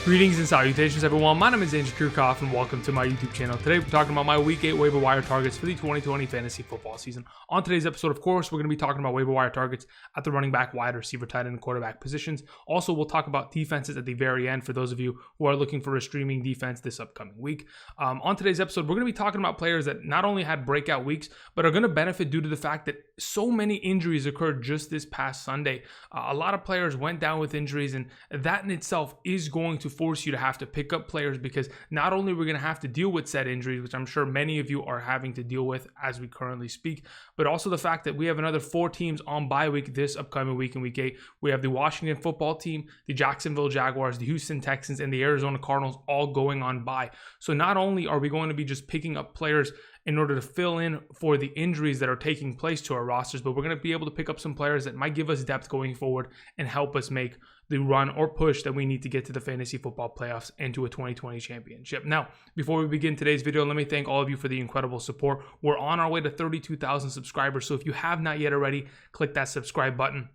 Greetings and salutations, everyone. My name is Andrew Kirchhoff, and welcome to my YouTube channel. Today, we're talking about my Week 8 waiver wire targets for the 2020 fantasy football season. On today's episode, of course, we're going to be talking about waiver wire targets at the running back, wide receiver, tight end, and quarterback positions. Also, we'll talk about defenses at the very end for those of you who are looking for a streaming defense this upcoming week. On today's episode, we're going to be talking about players that not only had breakout weeks, but are going to benefit due to the fact that so many injuries occurred just this past Sunday. A lot of players went down with injuries, and that in itself is going to force you to have to pick up players, because not only we're going to have to deal with said injuries, which I'm sure many of you are having to deal with as we currently speak, but also the fact that we have another 4 teams on bye week this upcoming week in Week 8. We have the Washington football team, the Jacksonville Jaguars, the Houston Texans, and the Arizona Cardinals all going on bye. So not only are we going to be just picking up players in order to fill in for the injuries that are taking place to our rosters, but we're going to be able to pick up some players that might give us depth going forward and help us make the run or push that we need to get to the fantasy football playoffs and to a 2020 championship. Now, before we begin today's video, let me thank all of you for the incredible support. We're on our way to 32,000 subscribers, so if you have not yet already, click that subscribe button.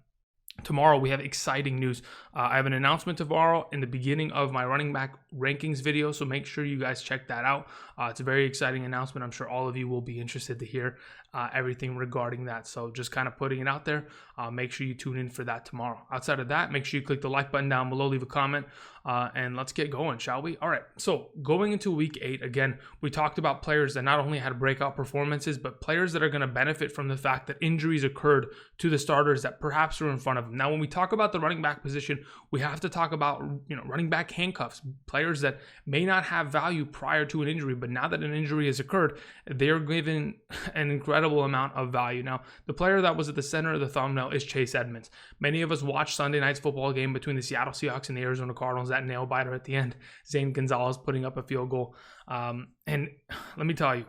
Tomorrow, we have exciting news. I have an announcement tomorrow in the beginning of my running back rankings video, so make sure you guys check that out. It's a very exciting announcement. I'm sure all of you will be interested to hear everything regarding that. So just kind of putting it out there. Make sure you tune in for that tomorrow. Outside of that, make sure you click the like button down below, leave a comment, and let's get going, shall we? All right, so going into Week 8, again, we talked about players that not only had breakout performances, but players that are going to benefit from the fact that injuries occurred to the starters that perhaps are in front of them. Now, when we talk about the running back position, we have to talk about, running back handcuffs, players that may not have value prior to an injury, but now that an injury has occurred, they're given an incredible amount of value. Now, the player that was at the center of the thumbnail is Chase Edmonds. Many of us watched Sunday night's football game between the Seattle Seahawks and the Arizona Cardinals, that nail biter at the end, Zane Gonzalez putting up a field goal. And let me tell you,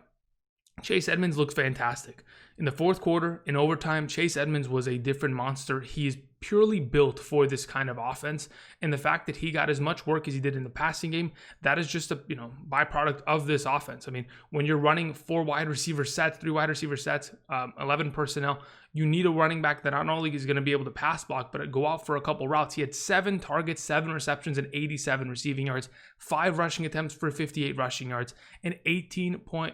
Chase Edmonds looks fantastic. In the fourth quarter, in overtime, Chase Edmonds was a different monster. He's purely built for this kind of offense. And the fact that he got as much work as he did in the passing game, that is just a byproduct of this offense. I mean, when you're running 4 wide receiver sets, 3 wide receiver sets, 11 personnel, you need a running back that not only is going to be able to pass block, but go out for a couple routes. He had 7 targets, 7 receptions, and 87 receiving yards, 5 rushing attempts for 58 rushing yards, and 18.0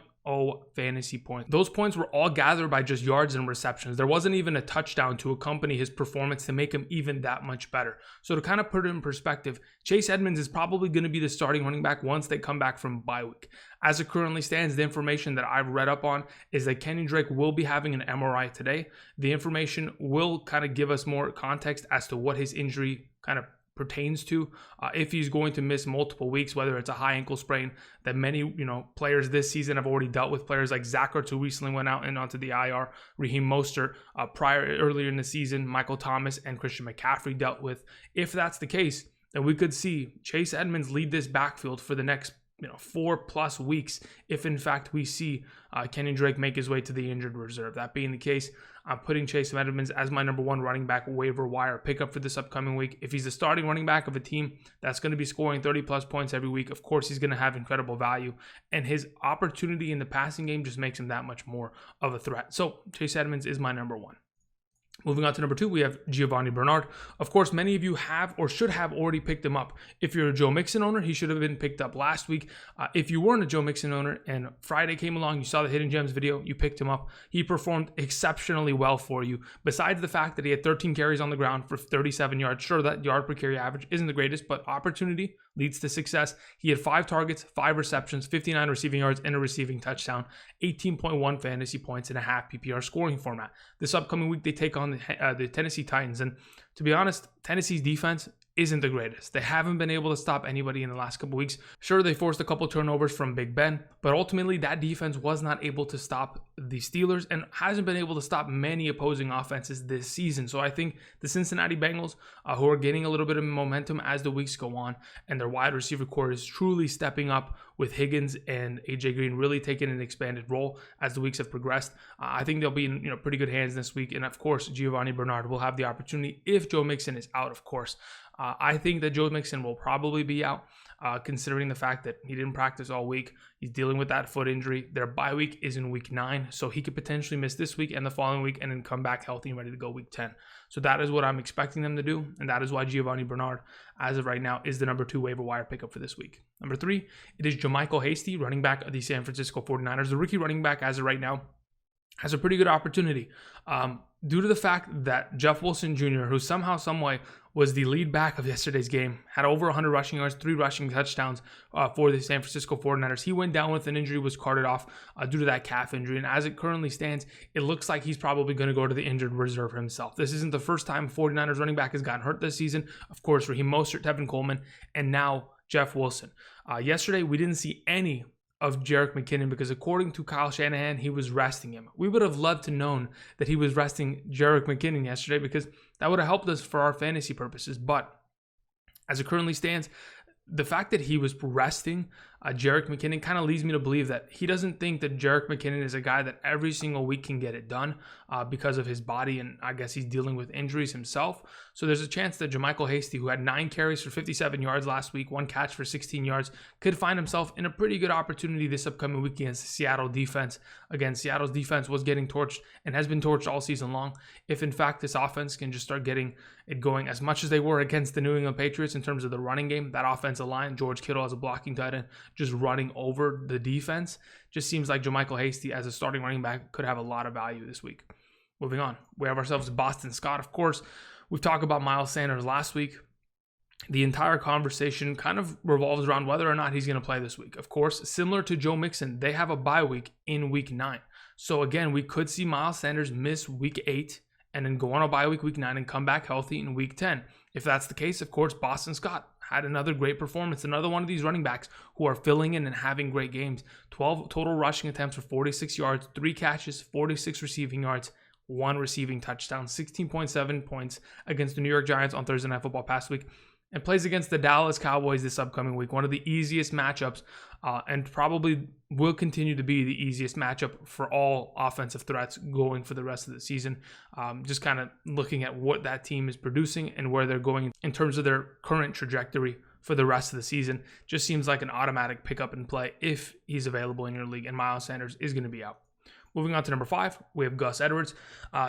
fantasy points. Those points were all gathered by just yards and receptions. There wasn't even a touchdown to accompany his performance to make him even that much better. So to kind of put it in perspective, Chase Edmonds is probably going to be the starting running back once they come back from bye week. As it currently stands, the information that I've read up on is that Kenny Drake will be having an MRI today. The information will kind of give us more context as to what his injury kind of pertains to, if he's going to miss multiple weeks, whether it's a high ankle sprain that many players this season have already dealt with. Players like Zach Ertz, who recently went out and onto the IR, Raheem Mostert earlier in the season, Michael Thomas and Christian McCaffrey dealt with. If that's the case, then we could see Chase Edmonds lead this backfield for the next 4+ weeks if in fact we see Kenny Drake make his way to the injured reserve. That being the case, I'm putting Chase Edmonds as my number 1 running back waiver wire pickup for this upcoming week. If he's the starting running back of a team that's going to be scoring 30+ points every week, of course he's going to have incredible value, and his opportunity in the passing game just makes him that much more of a threat. So Chase Edmonds is my number 1. Moving on to number 2, we have Giovani Bernard. Of course, many of you have or should have already picked him up. If you're a Joe Mixon owner, he should have been picked up last week. If you weren't a Joe Mixon owner and Friday came along, you saw the Hidden Gems video, you picked him up. He performed exceptionally well for you. Besides the fact that he had 13 carries on the ground for 37 yards, sure, that yard per carry average isn't the greatest, but opportunity leads to success. He had 5 targets, 5 receptions, 59 receiving yards, and a receiving touchdown, 18.1 fantasy points in a half PPR scoring format. This upcoming week, they take on the Tennessee Titans, and to be honest, Tennessee's defense isn't the greatest. They haven't been able to stop anybody in the last couple weeks. Sure, they forced a couple turnovers from Big Ben, but ultimately that defense was not able to stop the Steelers and hasn't been able to stop many opposing offenses this season. So I think the Cincinnati Bengals, who are gaining a little bit of momentum as the weeks go on, and their wide receiver core is truly stepping up with Higgins and AJ Green really taking an expanded role as the weeks have progressed. I think they'll be in pretty good hands this week. And of course, Giovani Bernard will have the opportunity if Joe Mixon is out, of course. I think that Joe Mixon will probably be out. considering the fact that he didn't practice all week. He's dealing with that foot injury. Their bye week is in week 9, so he could potentially miss this week and the following week and then come back healthy and ready to go week 10. So that is what I'm expecting them to do, and that is why Giovani Bernard, as of right now, is the number 2 waiver wire pickup for this week. Number 3, it is JaMycal Hasty, running back of the San Francisco 49ers. The rookie running back, as of right now, has a pretty good opportunity due to the fact that Jeff Wilson Jr., who somehow, someway was the lead back of yesterday's game, had over 100 rushing yards, 3 rushing touchdowns for the San Francisco 49ers. He went down with an injury, was carted off due to that calf injury. And as it currently stands, it looks like he's probably going to go to the injured reserve himself. This isn't the first time 49ers running back has gotten hurt this season. Of course, Raheem Mostert, Tevin Coleman, and now Jeff Wilson. Yesterday, we didn't see any of Jerick McKinnon because according to Kyle Shanahan, he was resting him. We would have loved to known that he was resting Jerick McKinnon yesterday because that would have helped us for our fantasy purposes. But as it currently stands, the fact that he was resting Jerick McKinnon kind of leads me to believe that he doesn't think that Jerick McKinnon is a guy that every single week can get it done because of his body, and I guess he's dealing with injuries himself. So there's a chance that JaMycal Hasty, who had 9 carries for 57 yards last week, 1 catch for 16 yards, could find himself in a pretty good opportunity this upcoming week against the Seattle defense. Again, Seattle's defense was getting torched and has been torched all season long. If in fact this offense can just start getting it going as much as they were against the New England Patriots in terms of the running game, that offensive line, George Kittle as a blocking tight end, just running over the defense, just seems like JaMycal Hasty as a starting running back could have a lot of value this week. Moving on, we have ourselves Boston Scott. Of course, we've talked about Miles Sanders last week. The entire conversation kind of revolves around whether or not he's going to play this week. Of course, similar to Joe Mixon, they have a bye week in week 9. So again, we could see Miles Sanders miss week 8 and then go on a bye week 9 and come back healthy in week 10. If that's the case, of course, Boston Scott had another great performance. Another one of these running backs who are filling in and having great games. 12 total rushing attempts for 46 yards, 3 catches, 46 receiving yards, 1 receiving touchdown, 16.7 points against the New York Giants on Thursday Night Football past week, and plays against the Dallas Cowboys this upcoming week. One of the easiest matchups and probably will continue to be the easiest matchup for all offensive threats going for the rest of the season. Just kind of looking at what that team is producing and where they're going in terms of their current trajectory for the rest of the season. Just seems like an automatic pickup and play if he's available in your league, and Miles Sanders is going to be out. Moving on to number 5, we have Gus Edwards.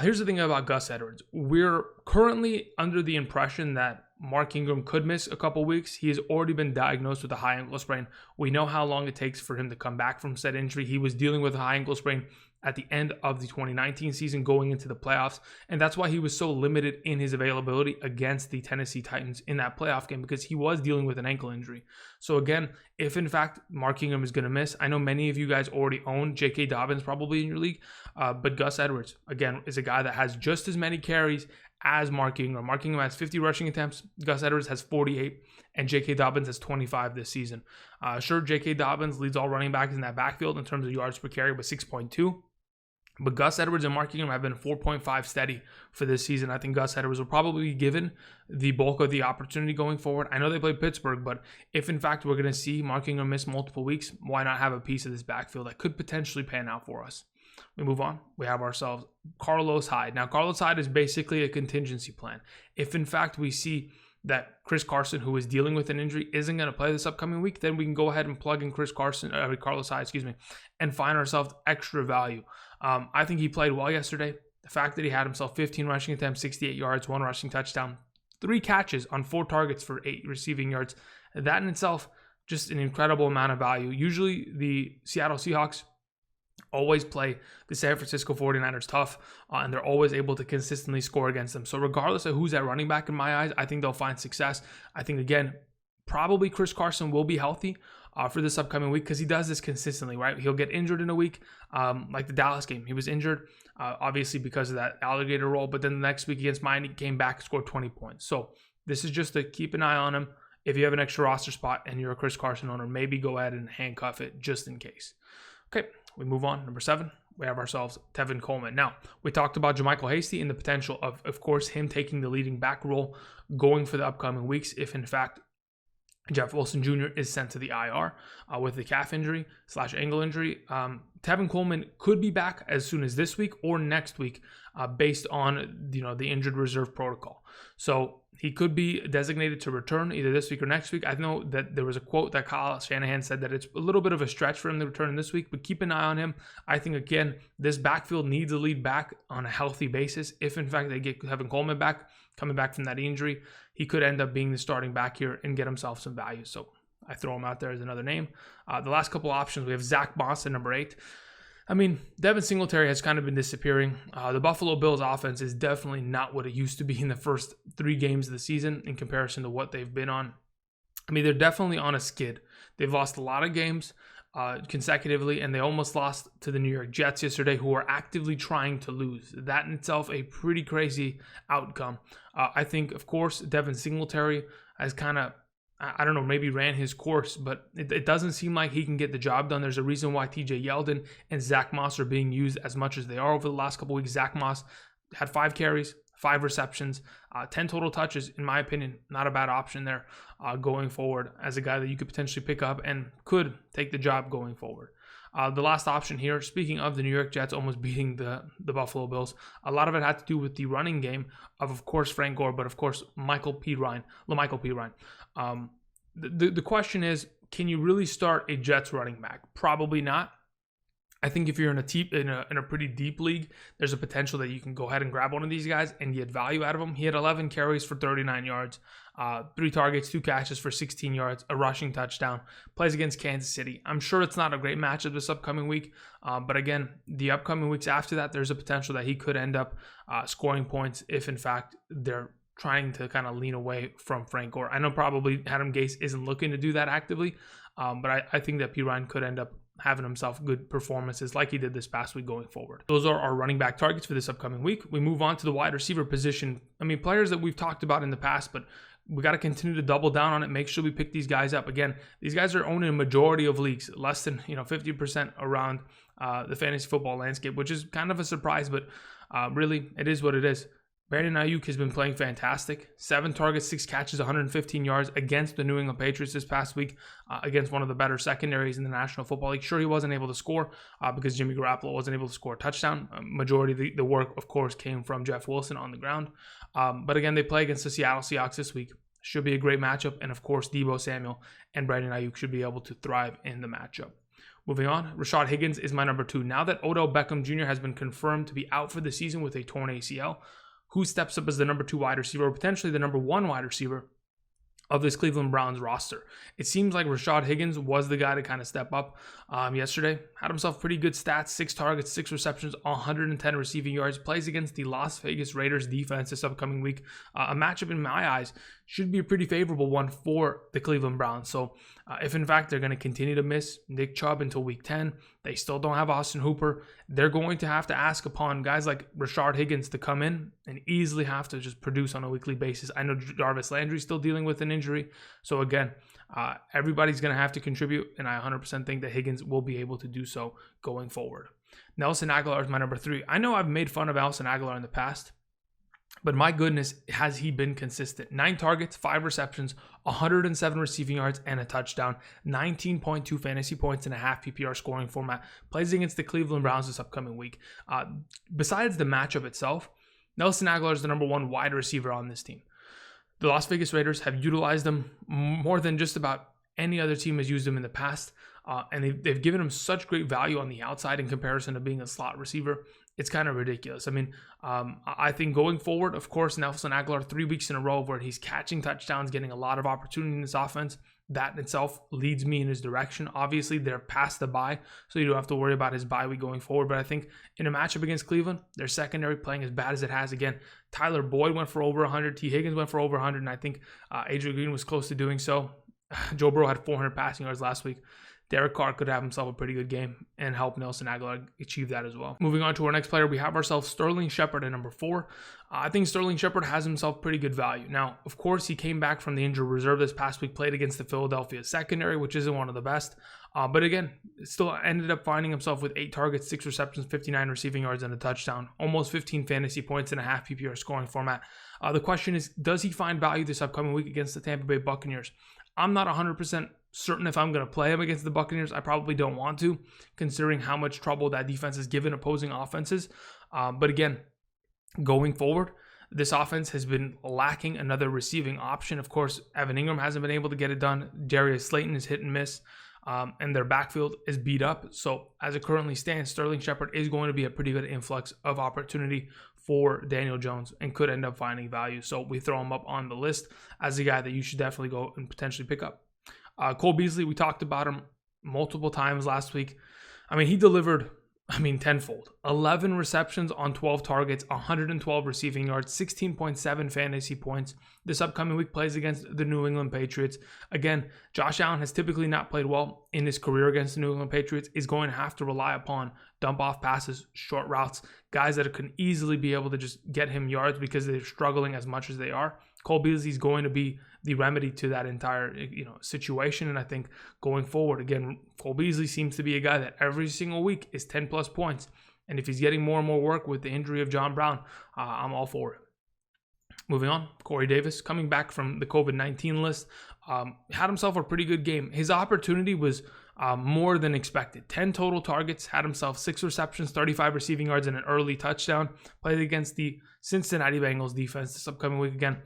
Here's the thing about Gus Edwards. We're currently under the impression that Mark Ingram could miss a couple weeks. He has already been diagnosed with a high ankle sprain. We know how long it takes for him to come back from said injury. He was dealing with a high ankle sprain at the end of the 2019 season going into the playoffs, and that's why he was so limited in his availability against the Tennessee Titans in that playoff game, because he was dealing with an ankle injury. So again, if in fact Mark Ingram is going to miss, I know many of you guys already own J.K. Dobbins probably in your league, but Gus Edwards, again, is a guy that has just as many carries as Mark Ingram. Mark Ingram has 50 rushing attempts, Gus Edwards has 48, and J.K. Dobbins has 25 this season. Sure, J.K. Dobbins leads all running backs in that backfield in terms of yards per carry with 6.2. But Gus Edwards and Mark Ingram have been 4.5 steady for this season. I think Gus Edwards will probably be given the bulk of the opportunity going forward. I know they play Pittsburgh, but if in fact we're going to see Mark Ingram miss multiple weeks, why not have a piece of this backfield that could potentially pan out for us? We move on. We have ourselves Carlos Hyde. Now, Carlos Hyde is basically a contingency plan. If in fact we see that Chris Carson, who is dealing with an injury, isn't going to play this upcoming week, then we can go ahead and plug in Carlos Hyde, and find ourselves extra value. I think he played well yesterday. The fact that he had himself 15 rushing attempts, 68 yards, 1 rushing touchdown, 3 catches on 4 targets for 8 receiving yards, that in itself, just an incredible amount of value. Usually the Seattle Seahawks always play the San Francisco 49ers tough, and they're always able to consistently score against them. So regardless of who's at running back in my eyes, I think they'll find success. I think, again, probably Chris Carson will be healthy for this upcoming week because he does this consistently, right? He'll get injured in a week, like the Dallas game. He was injured, obviously, because of that alligator roll, but then the next week against Miami, he came back and scored 20 points. So this is just to keep an eye on him. If you have an extra roster spot and you're a Chris Carson owner, maybe go ahead and handcuff it just in case. Okay, we move on. Number 7, we have ourselves Tevin Coleman. Now, we talked about JaMycal Hasty and the potential of course, him taking the leading back role going for the upcoming weeks if, in fact, Jeff Wilson Jr. is sent to the IR with the calf injury / ankle injury. Tevin Coleman could be back as soon as this week or next week, based on the injured reserve protocol. So he could be designated to return either this week or next week. I know that there was a quote that Kyle Shanahan said that it's a little bit of a stretch for him to return this week, but keep an eye on him. I think, again, this backfield needs a lead back on a healthy basis. If, in fact, they get Tevin Coleman back, coming back from that injury, he could end up being the starting back here and get himself some value. So I throw him out there as another name. The last couple options, we have Zach Moss at number 8. I mean, Devin Singletary has kind of been disappearing. The Buffalo Bills offense is definitely not what it used to be in the first 3 games of the season in comparison to what they've been on. I mean, they're definitely on a skid. They've lost a lot of games consecutively, and they almost lost to the New York Jets yesterday, who are actively trying to lose. That in itself, a pretty crazy outcome. I think, of course, Devin Singletary has kind of, I don't know, maybe ran his course, but it doesn't seem like he can get the job done. There's a reason why TJ Yeldon and Zach Moss are being used as much as they are over the last couple weeks. Zach Moss had 5 carries, 5 receptions, 10 total touches. In my opinion, not a bad option there going forward as a guy that you could potentially pick up and could take the job going forward. The last option here, speaking of the New York Jets almost beating the Buffalo Bills, a lot of it had to do with the running game of course, Frank Gore, but of course, LaMical Perine. The question is, can you really start a Jets running back? Probably not. I think if you're in a pretty deep league, there's a potential that you can go ahead and grab one of these guys and get value out of them. He had 11 carries for 39 yards, 3 targets, 2 catches for 16 yards, a rushing touchdown. Plays against Kansas City. I'm sure it's not a great matchup this upcoming week, but again, the upcoming weeks after that, there's a potential that he could end up scoring points if, in fact, they're trying to kind of lean away from Frank Gore. I know probably Adam Gase isn't looking to do that actively, but I think that Perine could end up having himself good performances like he did this past week going forward. Those are our running back targets for this upcoming week. We move on to the wide receiver position. I mean, players that we've talked about in the past, but we got to continue to double down on it. Make sure we pick these guys up. Again, these guys are owned in a majority of leagues, less than 50% around the fantasy football landscape, which is kind of a surprise, but really it is what it is. Brandon Aiyuk has been playing fantastic. 7 targets, 6 catches, 115 yards against the New England Patriots this past week, against one of the better secondaries in the National Football League. Sure, he wasn't able to score because Jimmy Garoppolo wasn't able to score a touchdown. Majority of the work, of course, came from Jeff Wilson on the ground. But again, they play against the Seattle Seahawks this week. Should be a great matchup. And of course, Deebo Samuel and Brandon Aiyuk should be able to thrive in the matchup. Moving on, Rashard Higgins is my number 2. Now that Odell Beckham Jr. has been confirmed to be out for the season with a torn ACL, who steps up as the number 2 wide receiver, or potentially the number 1 wide receiver of this Cleveland Browns roster? It seems like Rashard Higgins was the guy to kind of step up yesterday. Had himself pretty good stats, 6 targets, 6 receptions, 110 receiving yards. Plays against the Las Vegas Raiders defense this upcoming week. A matchup in my eyes should be a pretty favorable one for the Cleveland Browns. So if in fact they're going to continue to miss Nick Chubb until week 10, they still don't have Austin Hooper, they're going to have to ask upon guys like Rashard Higgins to come in and easily have to just produce on a weekly basis. I know Jarvis Landry's still dealing with an injury. So again, everybody's going to have to contribute, and I 100% think that Higgins will be able to do so going forward. Nelson Agholor is my number 3. I know I've made fun of Nelson Agholor in the past, but my goodness, has he been consistent. 9 targets, 5 receptions, 107 receiving yards, and a touchdown. 19.2 fantasy points in a half PPR scoring format. Plays against the Cleveland Browns this upcoming week. Besides the matchup itself, Nelson Agholor is the number 1 wide receiver on this team. The Las Vegas Raiders have utilized them more than just about any other team has used them in the past. And they've given him such great value on the outside in comparison to being a slot receiver. It's kind of ridiculous. I mean, I think going forward, of course, Nelson Agholor, 3 weeks in a row where he's catching touchdowns, getting a lot of opportunity in this offense. That in itself leads me in his direction. Obviously, they're past the bye, so you don't have to worry about his bye week going forward. But I think in a matchup against Cleveland, their secondary playing as bad as it has. Again, Tyler Boyd went for over 100. T. Higgins went for over 100, and I think Adrian Green was close to doing so. Joe Burrow had 400 passing yards last week. Derek Carr could have himself a pretty good game and help Nelson Agholor achieve that as well. Moving on to our next player, we have ourselves Sterling Shepard at number 4. I think Sterling Shepard has himself pretty good value. Now, of course, he came back from the injured reserve this past week, played against the Philadelphia secondary, which isn't one of the best. But again, still ended up finding himself with 8 targets, 6 receptions, 59 receiving yards, and a touchdown. Almost 15 fantasy points in a half PPR scoring format. The question is, does he find value this upcoming week against the Tampa Bay Buccaneers? I'm not 100% certain if I'm going to play him against the Buccaneers. I probably don't want to, considering how much trouble that defense has given opposing offenses. But again, going forward, this offense has been lacking another receiving option. Of course, Evan Ingram hasn't been able to get it done. Darius Slayton is hit and miss, and their backfield is beat up. So as it currently stands, Sterling Shepard is going to be a pretty good influx of opportunity for Daniel Jones and could end up finding value. So we throw him up on the list as a guy that you should definitely go and potentially pick up. Cole Beasley, we talked about him multiple times last week. I mean, he delivered tenfold. 11 receptions on 12 targets, 112 receiving yards, 16.7 fantasy points. This upcoming week plays against the New England Patriots. Again, Josh Allen has typically not played well in his career against the New England Patriots. Is going to have to rely upon dump-off passes, short routes, guys that can easily be able to just get him yards because they're struggling as much as they are. Cole Beasley is going to be the remedy to that entire situation. And I think going forward, again, Cole Beasley seems to be a guy that every single week is 10 plus points. And if he's getting more and more work with the injury of John Brown, I'm all for it. Moving on, Corey Davis coming back from the COVID-19 list, had himself a pretty good game. His opportunity was more than expected. 10 total targets, had himself 6 receptions, 35 receiving yards, and an early touchdown. Played against the Cincinnati Bengals defense this upcoming week again.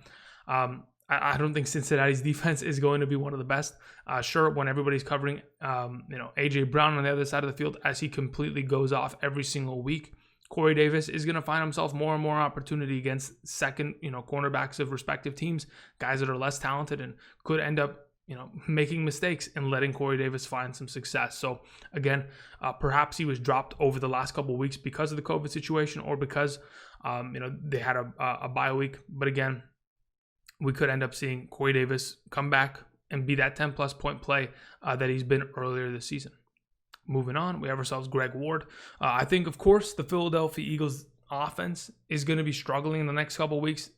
I don't think Cincinnati's defense is going to be one of the best. Sure, when everybody's covering, AJ Brown on the other side of the field as he completely goes off every single week, Corey Davis is going to find himself more and more opportunity against second, cornerbacks of respective teams, guys that are less talented and could end up, making mistakes and letting Corey Davis find some success. So again, perhaps he was dropped over the last couple of weeks because of the COVID situation or because, they had a bye week. But again, we could end up seeing Corey Davis come back and be that 10-plus point play that he's been earlier this season. Moving on, we have ourselves Greg Ward. I think, of course, the Philadelphia Eagles offense is going to be struggling in the next couple of weeks.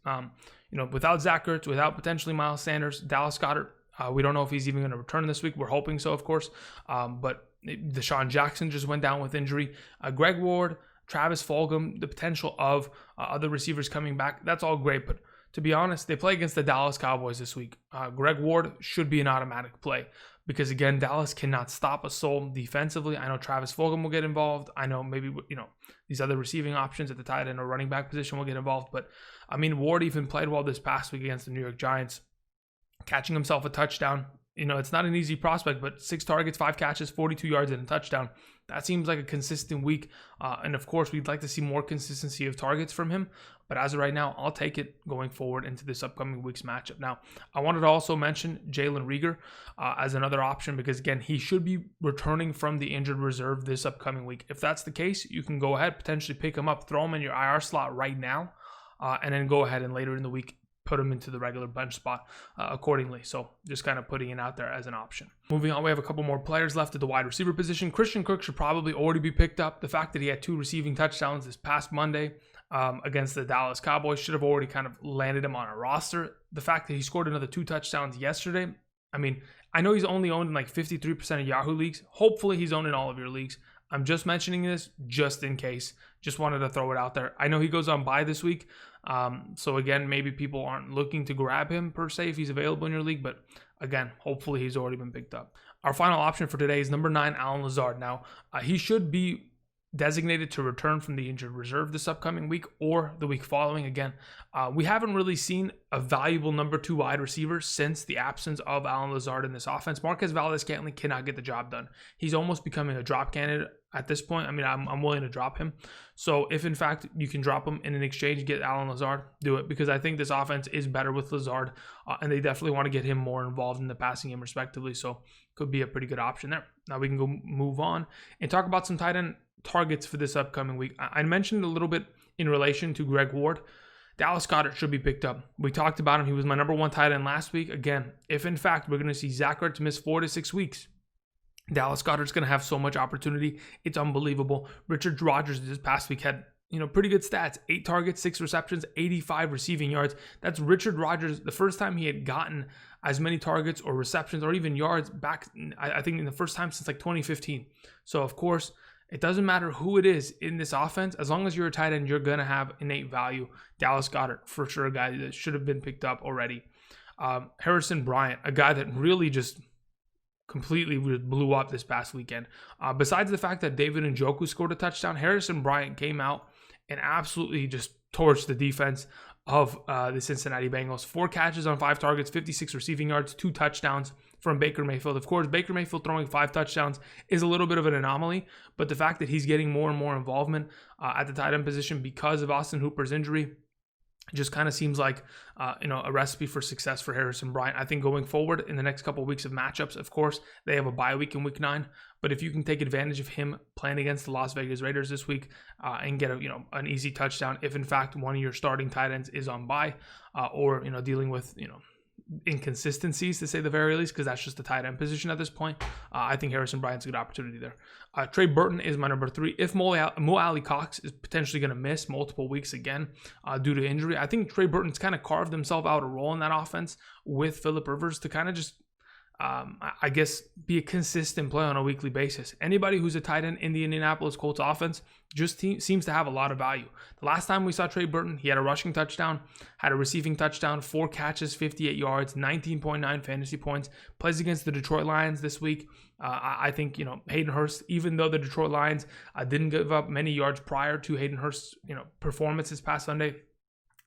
Without Zach Ertz, without potentially Miles Sanders, Dallas Goedert, we don't know if he's even going to return this week. We're hoping so, of course. But Deshaun Jackson just went down with injury. Greg Ward, Travis Fulgham, the potential of other receivers coming back, that's all great. But to be honest, they play against the Dallas Cowboys this week. Greg Ward should be an automatic play because, again, Dallas cannot stop a soul defensively. I know Travis Fulgham will get involved. I know maybe, these other receiving options at the tight end or running back position will get involved. But, Ward even played well this past week against the New York Giants, catching himself a touchdown. It's not an easy prospect, but 6 targets, 5 catches, 42 yards, and a touchdown. That seems like a consistent week. And of course, we'd like to see more consistency of targets from him. But as of right now, I'll take it going forward into this upcoming week's matchup. Now, I wanted to also mention Jalen Reagor as another option because, again, he should be returning from the injured reserve this upcoming week. If that's the case, you can go ahead, potentially pick him up, throw him in your IR slot right now, and then go ahead and later in the week put him into the regular bench spot accordingly. So just kind of putting it out there as an option. Moving on, we have a couple more players left at the wide receiver position. Christian Kirk should probably already be picked up. The fact that he had 2 receiving touchdowns this past Monday against the Dallas Cowboys should have already kind of landed him on a roster. The fact that he scored another 2 touchdowns yesterday, I know he's only owned in like 53% of Yahoo leagues. Hopefully he's owned in all of your leagues. I'm just mentioning this just in case. Just wanted to throw it out there. I know he goes on bye this week. So again, maybe people aren't looking to grab him per se if he's available in your league. But again, hopefully he's already been picked up. Our final option for today is number 9, Allen Lazard. Now, he should be designated to return from the injured reserve this upcoming week or the week following. Again, we haven't really seen a valuable number 2 wide receiver since the absence of Allen Lazard in this offense. Marquez Valdes-Scantling cannot get the job done. He's almost becoming a drop candidate at this point. I'm willing to drop him. So if in fact you can drop him in an exchange, get Allen Lazard, do it, because I think this offense is better with Lazard, and they definitely want to get him more involved in the passing game respectively. So could be a pretty good option there. Now we can go move on and talk about some tight end targets for this upcoming week. I mentioned a little bit in relation to Greg Ward. Dallas Goedert should be picked up. We talked about him. He was my number 1 tight end last week. Again, if in fact we're going to see Zach Ertz miss 4 to 6 weeks, Dallas Goedert's going to have so much opportunity. It's unbelievable. Richard Rodgers this past week had, pretty good stats. 8 targets, 6 receptions, 85 receiving yards. That's Richard Rodgers, the first time he had gotten as many targets or receptions or even yards back, I think in the first time since like 2015. So of course, it doesn't matter who it is in this offense. As long as you're a tight end, you're going to have innate value. Dallas Goedert, for sure, a guy that should have been picked up already. Harrison Bryant, a guy that really just completely blew up this past weekend. Besides the fact that David Njoku scored a touchdown, Harrison Bryant came out and absolutely just torched the defense of the Cincinnati Bengals. 4 catches on 5 targets, 56 receiving yards, 2 touchdowns from Baker Mayfield. Of course, Baker Mayfield throwing 5 touchdowns is a little bit of an anomaly, but the fact that he's getting more and more involvement at the tight end position because of Austin Hooper's injury just kind of seems like a recipe for success for Harrison Bryant. I think going forward in the next couple of weeks of matchups, of course, they have a bye week in week 9. But if you can take advantage of him playing against the Las Vegas Raiders this week and get an easy touchdown, if in fact one of your starting tight ends is on bye or dealing with inconsistencies to say the very least, because that's just the tight end position at this point, I think Harrison Bryant's a good opportunity there. Trey Burton is my number 3. If Mo Alley-Cox is potentially going to miss multiple weeks again due to injury, I think Trey Burton's kind of carved himself out a role in that offense with Phillip Rivers to kind of just I guess be a consistent play on a weekly basis. Anybody who's a tight end in the Indianapolis Colts offense just seems to have a lot of value. The last time we saw Trey Burton, he had a rushing touchdown, had a receiving touchdown, 4 catches, 58 yards, 19.9 fantasy points. Plays against the Detroit Lions this week. I think Hayden Hurst, even though the Detroit Lions didn't give up many yards prior to Hayden Hurst's performance this past Sunday,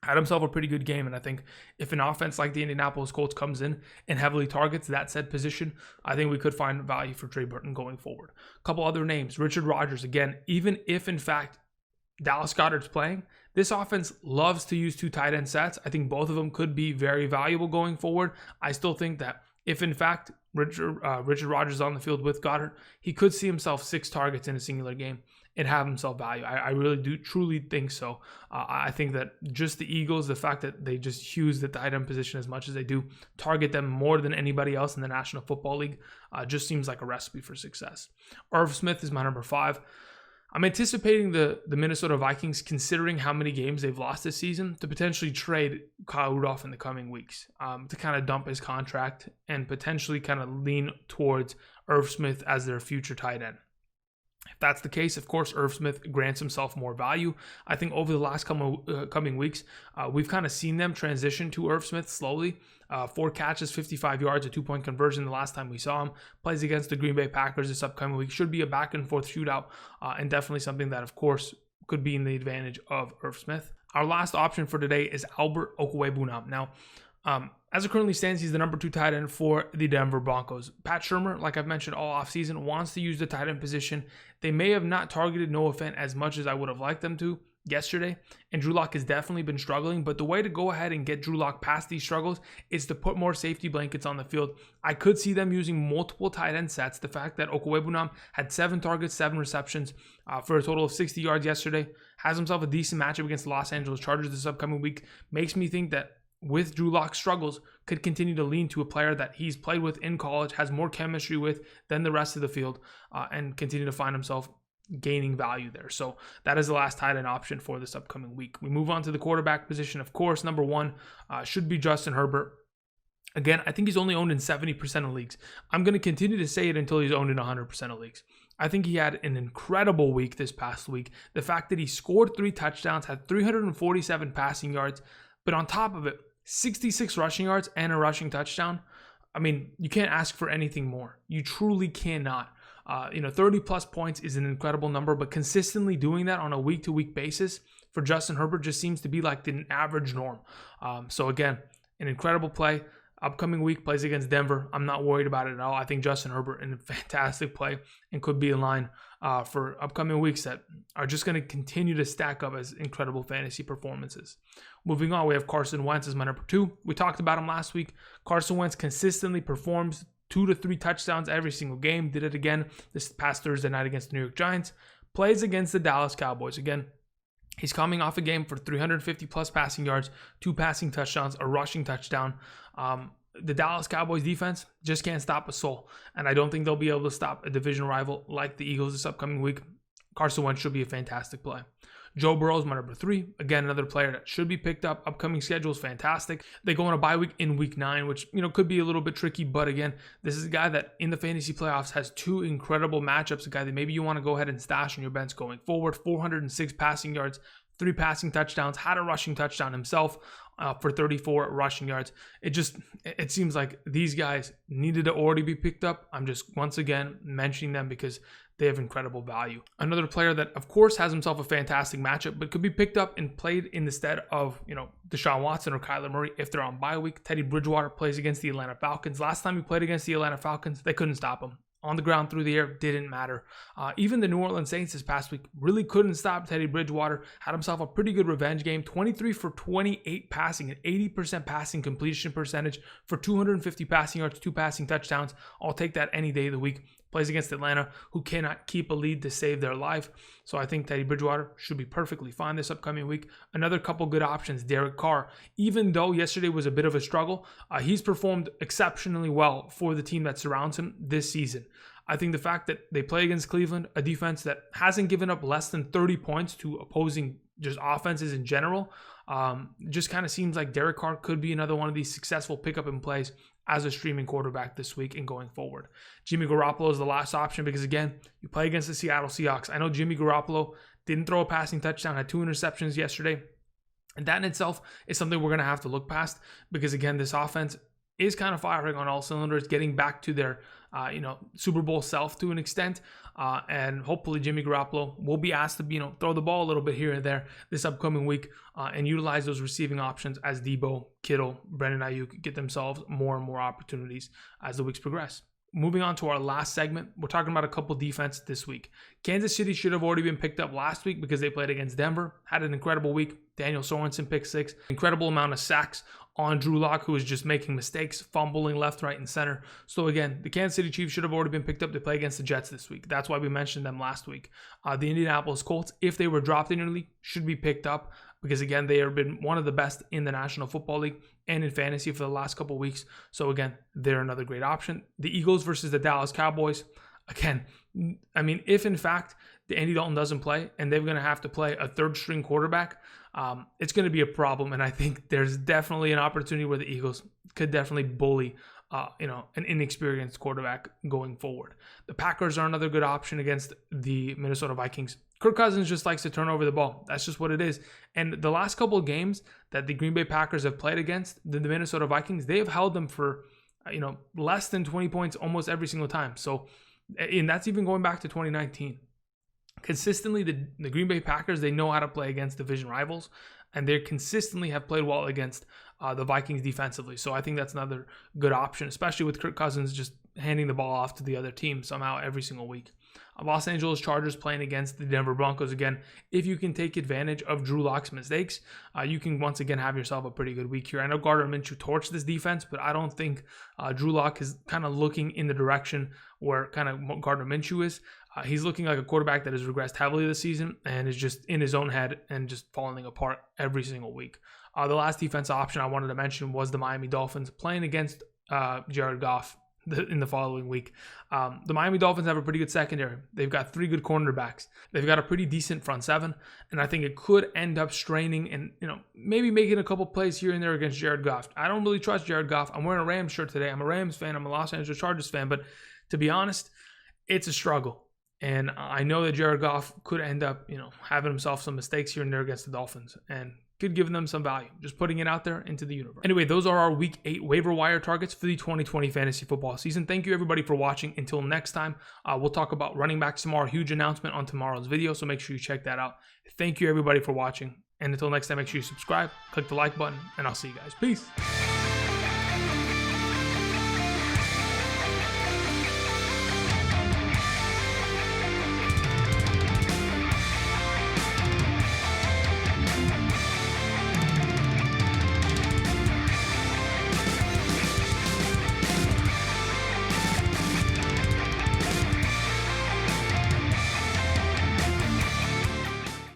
had himself a pretty good game. And I think if an offense like the Indianapolis Colts comes in and heavily targets that said position, I think we could find value for Trey Burton going forward. A couple other names. Rashard Rodgers, again, even if in fact Dallas Goedert's playing, this offense loves to use 2 tight end sets. I think both of them could be very valuable going forward. I still think that if in fact Rashard Rodgers is on the field with Goedert, he could see himself 6 targets in a singular game and have himself value. I really do truly think so. I think that just the Eagles, the fact that they just use the tight end position as much as they do, target them more than anybody else in the National Football League, just seems like a recipe for success. Irv Smith is my number 5. I'm anticipating the Minnesota Vikings, considering how many games they've lost this season, to potentially trade Kyle Rudolph in the coming weeks to kind of dump his contract and potentially kind of lean towards Irv Smith as their future tight end. If that's the case, of course, Irv Smith grants himself more value. I think over the last coming weeks, we've kind of seen them transition to Irv Smith slowly. 4 catches, 55 yards, a 2-point conversion the last time we saw him. Plays against the Green Bay Packers this upcoming week. Should be a back-and-forth shootout and definitely something that, of course, could be in the advantage of Irv Smith. Our last option for today is Albert Okwuegbunam. Now, as it currently stands, he's the number 2 tight end for the Denver Broncos. Pat Shurmur, like I've mentioned all offseason, wants to use the tight end position. They may have not targeted Noah Fant as much as I would have liked them to yesterday, and Drew Lock has definitely been struggling, but the way to go ahead and get Drew Lock past these struggles is to put more safety blankets on the field. I could see them using multiple tight end sets. The fact that Okwuegbunam had 7 targets, 7 receptions for a total of 60 yards yesterday, has himself a decent matchup against the Los Angeles Chargers this upcoming week, makes me think that with Drew Lock's struggles, could continue to lean to a player that he's played with in college, has more chemistry with than the rest of the field, and continue to find himself gaining value there. So that is the last tight end option for this upcoming week. We move on to the quarterback position. Of course, number 1 should be Justin Herbert. Again, I think he's only owned in 70% of leagues. I'm going to continue to say it until he's owned in 100% of leagues. I think he had an incredible week this past week. The fact that he scored 3 touchdowns, had 347 passing yards, but on top of it, 66 rushing yards and a rushing touchdown. I mean, you can't ask for anything more. You truly cannot. 30 plus points is an incredible number, but consistently doing that on a week-to-week basis for Justin Herbert just seems to be like the average norm. So again, an incredible play. Upcoming week plays against Denver. I'm not worried about it at all. I think Justin Herbert in a fantastic play and could be in line for upcoming weeks that are just going to continue to stack up as incredible fantasy performances. Moving on, we have Carson Wentz as my number 2. We talked about him last week. Carson Wentz consistently performs 2 to 3 touchdowns every single game. Did it again this past Thursday night against the New York Giants. Plays against the Dallas Cowboys. Again, he's coming off a game for 350 plus passing yards, 2 passing touchdowns, a rushing touchdown. The Dallas Cowboys defense just can't stop a soul, and I don't think they'll be able to stop a division rival like the Eagles this upcoming week. Carson Wentz should be a fantastic play. Joe Burrow is my number 3. Again, another player that should be picked up. Upcoming schedule is fantastic. They go on a bye week in week 9, which could be a little bit tricky, but again, this is a guy that in the fantasy playoffs has 2 incredible matchups. A guy that maybe you want to go ahead and stash on your bench going forward. 406 passing yards, 3 passing touchdowns, had a rushing touchdown himself for 34 rushing yards. It seems like these guys needed to already be picked up. I'm just once again mentioning them because they have incredible value. Another player that, of course, has himself a fantastic matchup, but could be picked up and played in the stead of, Deshaun Watson or Kyler Murray if they're on bye week. Teddy Bridgewater plays against the Atlanta Falcons. Last time he played against the Atlanta Falcons, they couldn't stop him. On the ground, through the air, didn't matter. Even the New Orleans Saints this past week really couldn't stop Teddy Bridgewater. Had himself a pretty good revenge game. 23 for 28 passing, an 80% passing completion percentage for 250 passing yards, 2 passing touchdowns. I'll take that any day of the week. Plays against Atlanta, who cannot keep a lead to save their life. So I think Teddy Bridgewater should be perfectly fine this upcoming week. Another couple good options, Derek Carr. Even though yesterday was a bit of a struggle, he's performed exceptionally well for the team that surrounds him this season. I think the fact that they play against Cleveland, a defense that hasn't given up less than 30 points to opposing just offenses in general, just kind of seems like Derek Carr could be another one of these successful pickup and plays as a streaming quarterback this week and going forward. Jimmy Garoppolo is the last option because, again, you play against the Seattle Seahawks. I know Jimmy Garoppolo didn't throw a passing touchdown, had 2 interceptions yesterday. And that in itself is something we're going to have to look past because, again, this offense is kind of firing on all cylinders, getting back to their Super Bowl self to an extent. And hopefully Jimmy Garoppolo will be asked to, throw the ball a little bit here and there this upcoming week and utilize those receiving options as Debo, Kittle, Brandon Aiyuk get themselves more and more opportunities as the weeks progress. Moving on to our last segment, we're talking about a couple defense this week. Kansas City should have already been picked up last week because they played against Denver, had an incredible week. Daniel Sorensen picked 6, incredible amount of sacks on Drew Lock, who was just making mistakes, fumbling left, right, and center. So again, the Kansas City Chiefs should have already been picked up to play against the Jets this week. That's why we mentioned them last week. The Indianapolis Colts, if they were dropped in your league, should be picked up because, again, they have been one of the best in the National Football League and in fantasy for the last couple of weeks. So again, they're another great option. The Eagles versus the Dallas Cowboys. Again, I mean, if in fact the Andy Dalton doesn't play and they're going to have to play a third string quarterback, it's going to be a problem. And I think there's definitely an opportunity where the Eagles could definitely bully an inexperienced quarterback going forward. The Packers are another good option against the Minnesota Vikings. Kirk Cousins just likes to turn over the ball. That's just what it is. And the last couple of games that the Green Bay Packers have played against the Minnesota Vikings, they have held them for, less than 20 points almost every single time. So, and that's even going back to 2019. Consistently, the Green Bay Packers, they know how to play against division rivals, and they consistently have played well against the Vikings defensively. So I think that's another good option, especially with Kirk Cousins just handing the ball off to the other team somehow every single week. Los Angeles Chargers playing against the Denver Broncos. Again, if you can take advantage of Drew Lock's mistakes, you can once again have yourself a pretty good week here. I know Gardner Minshew torched this defense, but I don't think Drew Lock is kind of looking in the direction where kind of Gardner Minshew is. He's looking like a quarterback that has regressed heavily this season and is just in his own head and just falling apart every single week. The last defense option I wanted to mention was the Miami Dolphins playing against Jared Goff in the following week. The Miami Dolphins have a pretty good secondary. They've got 3 good cornerbacks. They've got a pretty decent front 7, and I think it could end up straining and maybe making a couple plays here and there against Jared Goff. I don't really trust Jared Goff. I'm wearing a Rams shirt today. I'm a Rams fan. I'm a Los Angeles Chargers fan, but to be honest, it's a struggle. And I know that Jared Goff could end up, having himself some mistakes here and there against the Dolphins, and could give them some value. Just putting it out there into the universe. Anyway, those are our Week 8 waiver wire targets for the 2020 fantasy football season. Thank you everybody for watching. Until next time, we'll talk about running backs tomorrow. Huge announcement on tomorrow's video, so make sure you check that out. Thank you everybody for watching. And until next time, make sure you subscribe, click the like button, and I'll see you guys. Peace.